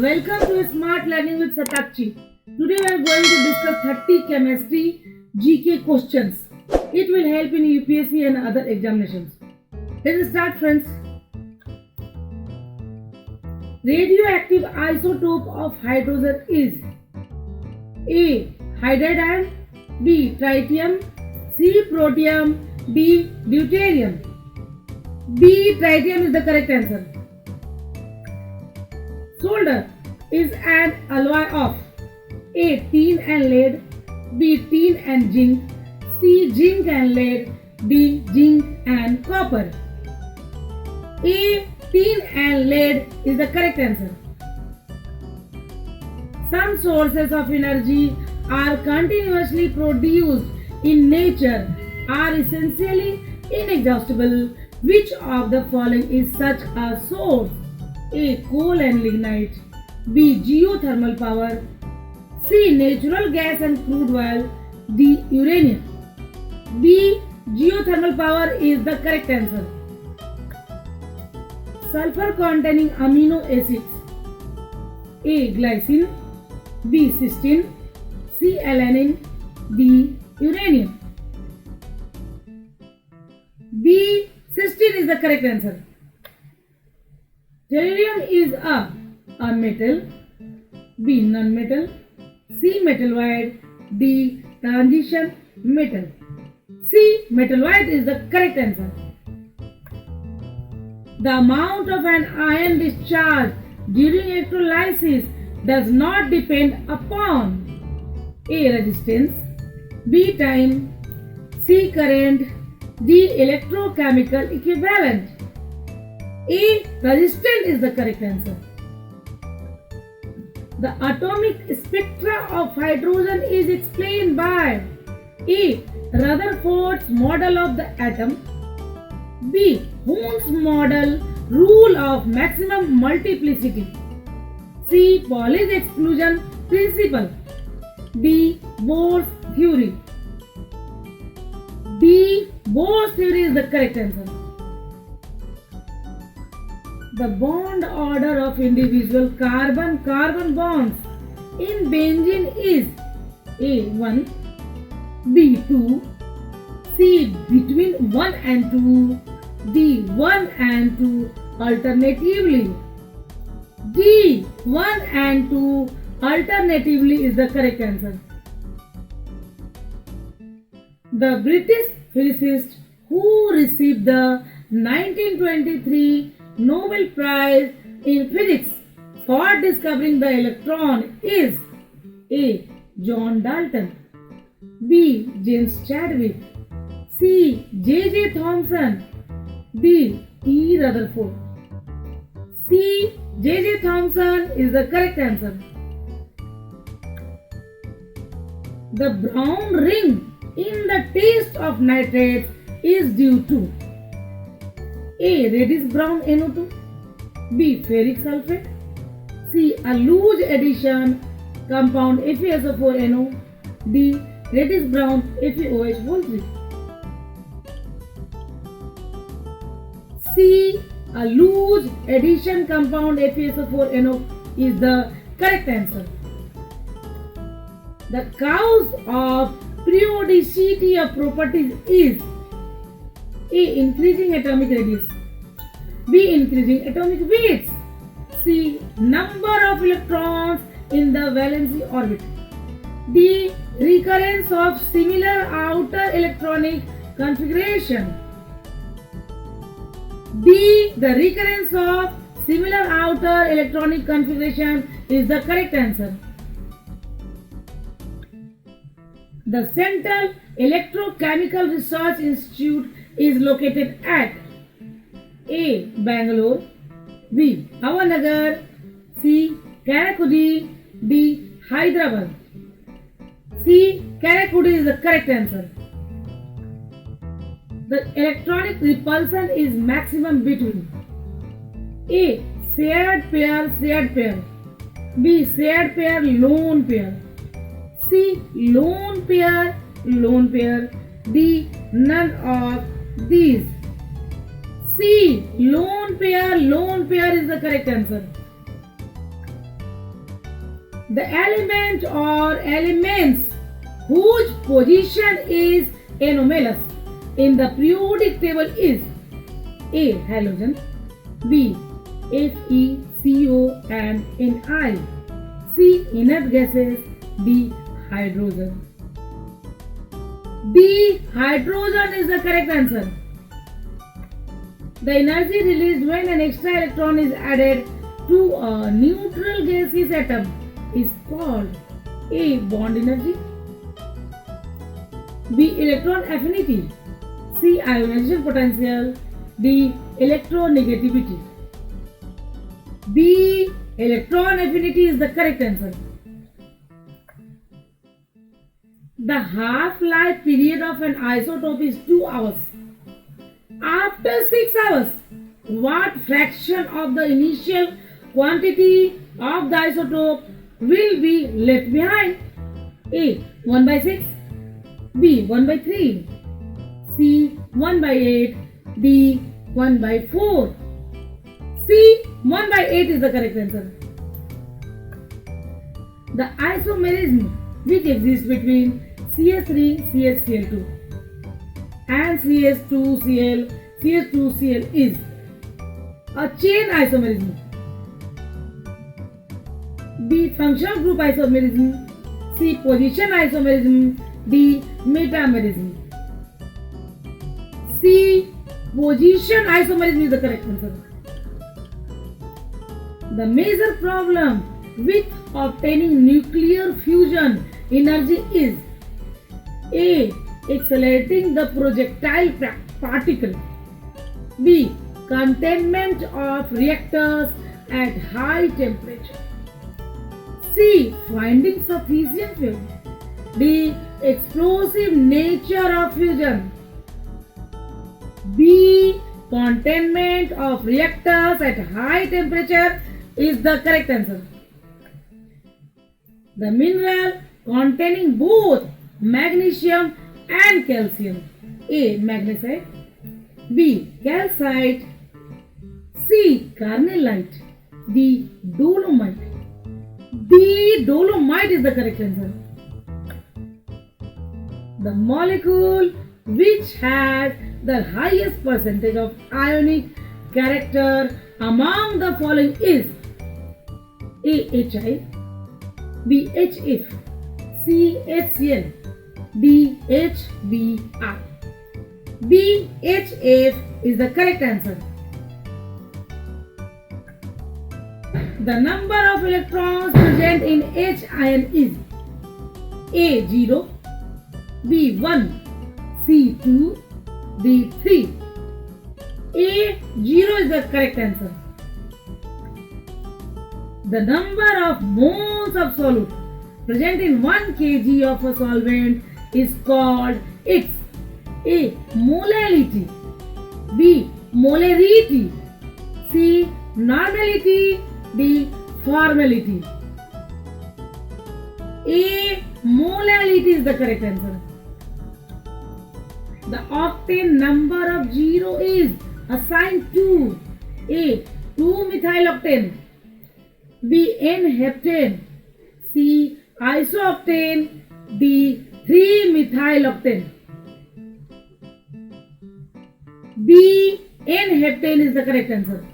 Welcome to Smart Learning with Satakshi. Today we are going to discuss 30 chemistry GK questions. It will help in UPSC and other examinations. Let's start, friends. Radioactive isotope of hydrogen is A. Hydrogen, B. Tritium, C. Protium, D. Deuterium. B. Tritium is the correct answer. Solder is an alloy of A. Tin and lead, B. Tin and zinc, C. Zinc and lead, D. Zinc and copper. A. Tin and lead is the correct answer. Some sources of energy are continuously produced in nature are essentially inexhaustible. Which of the following is such a source? A. Coal and lignite, B. Geothermal power, C. Natural gas and crude oil, D. Uranium. B. Geothermal power is the correct answer. Sulfur containing amino acids A. Glycine, B. Cysteine, C. Alanine, D. Uranium. B. Cysteine is the correct answer. Tellurium is a metal, B. Non-metal, C. Metalloid, D. Transition metal. C. Metalloid is the correct answer. The amount of an ion discharge during electrolysis does not depend upon A. Resistance, B. Time, C. Current, D. Electrochemical equivalent. A. Resistant is the correct answer. The atomic spectra of hydrogen is explained by A. Rutherford's model of the atom, B. Hund's model rule of maximum multiplicity, C. Pauli's exclusion principle, D. Bohr's theory. D. Bohr's theory is the correct answer. The bond order of individual carbon-carbon bonds in benzene is A. 1, B. 2, C. Between 1 and 2, D. 1 and 2 alternatively. D. 1 and 2 alternatively is the correct answer. The British physicist who received the 1923 Nobel Prize in Physics for discovering the electron is A. John Dalton, B. James Chadwick, C. J. Thomson, D. E. Rutherford. C. J. Thomson is the correct answer. The brown ring in the taste of nitrates is due to A. Reddish brown NO2, B. Ferric sulfate, C. A loose addition compound FeSO4NO, D. Reddish brown FeOH3. C. A loose addition compound FeSO4NO is the correct answer. The cause of periodicity of properties is A. Increasing atomic radius, B. Increasing atomic weights, C. Number of electrons in the valency orbit, D. Recurrence of similar outer electronic configuration. D. The recurrence of similar outer electronic configuration is the correct answer. The Central Electrochemical Research Institute is located at A. Bangalore, B. Avanagar, C. Karakudi, D. Hyderabad. C. Karakudi is the correct answer. The electronic repulsion is maximum between A. Shared pair, B. Shared pair, lone pair, C. Lone pair, D. None of these. C. Lone pair is the correct answer. The element or elements whose position is anomalous in the periodic table is A. Halogen, B. Fe, Co and Ni, C. Inert gases, D. Hydrogen. B. Hydrogen is the correct answer. The energy released when an extra electron is added to a neutral gaseous atom is called A. Bond energy, B. Electron affinity, C. Ionization potential, D. Electronegativity. B. Electron affinity is the correct answer. The half-life period of an isotope is 2 hours. After 6 hours, what fraction of the initial quantity of the isotope will be left behind? A. 1 by 6, B. 1 by 3, C. 1 by 8, D. 1 by 4. C. 1 by 8 is the correct answer. The isomerism which exists between CH3 CHCl2 and CH2Cl is a chain isomerism, B. Functional group isomerism, C. Position isomerism, D. Metamerism. C. Position isomerism is the correct answer. The major problem with obtaining nuclear fusion energy is A. Accelerating the projectile particle, B. Containment of reactors at high temperature, C. Finding sufficient fuel, D. Explosive nature of fusion, B. Containment of reactors at high temperature is the correct answer. The mineral containing both magnesium and calcium, A. Magnesite, B. Calcite, C. Carnallite, D. Dolomite. D. Dolomite is the correct answer. The molecule which has the highest percentage of ionic character among the following is A. Hi, B. HF, C. HCl, D. HBr. B. HF is the correct answer. The number of electrons present in H ion is A. 0, B. 1, C. 2, D. 3. A. 0 is the correct answer. The number of moles of solute present in 1 kg of a solvent is called its A. Molality, B. Molarity, C. Normality, D. Formality. A. Molality is the correct answer. The octane number of 0 is assigned to A. 2-methyloctane, B. N-heptane, C. Isooctane, D. 3-methyloctane. B. N-heptane is the correct answer.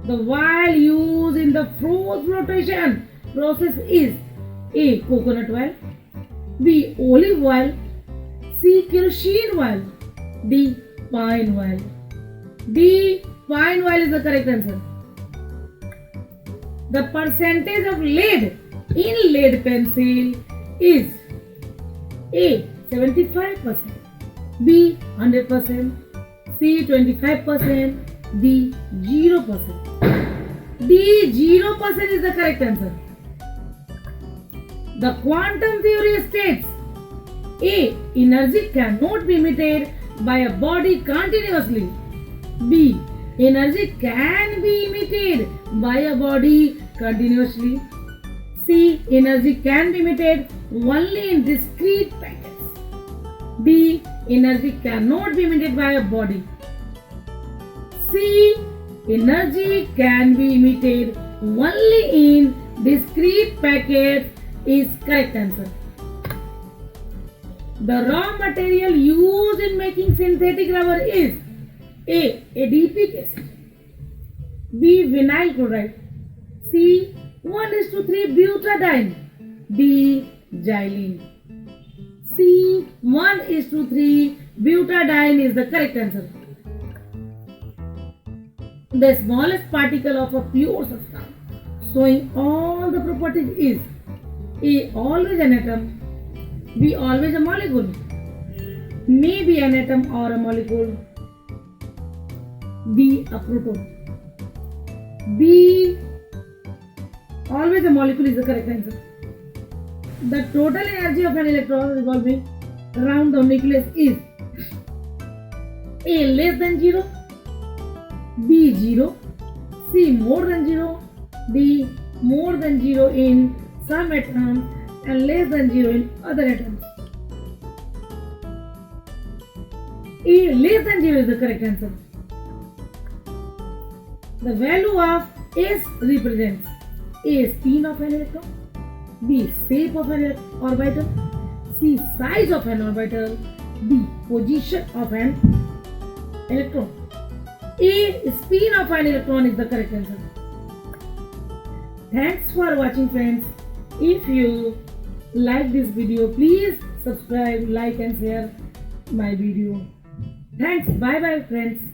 The oil used in the froth flotation process is A. Coconut oil, B. Olive oil, C. Kerosene oil, D. Pine oil. D. Pine oil is the correct answer. The percentage of lead in lead pencil is A. 75%, B. 100%, C. 25%, D. 0%. D. 0% is the correct answer. The quantum theory states A. Energy cannot be emitted by a body continuously, B. Energy can be emitted by a body continuously, C. Energy can be emitted only in discrete packets, D. Energy cannot be emitted by a body, C. Energy can be emitted only in discrete packets is correct answer. The raw material used in making synthetic rubber is A. Adipic acid, B. Vinyl chloride, C. 1:3 butadiene, D. Xylene. C. 1:3 butadiene is the correct answer. The smallest particle of a pure substance showing all the properties is A. Always an atom, B. Always a molecule, maybe an atom or a molecule, D. A proton. B. Always a molecule is the correct answer. The total energy of an electron revolving around the nucleus is A. Less than 0, B. 0, C. More than 0, D. More than 0 in some atoms and less than 0 in other atoms. A. Less than 0 is the correct answer. The value of S represents A. Spin of an electron, B. Shape of an orbital, C. Size of an orbital, D. Position of an electron. A. Spin of an electron is the correct answer. Thanks for watching, friends. If you like this video, please subscribe, like and share my video. Thanks. Bye bye, friends.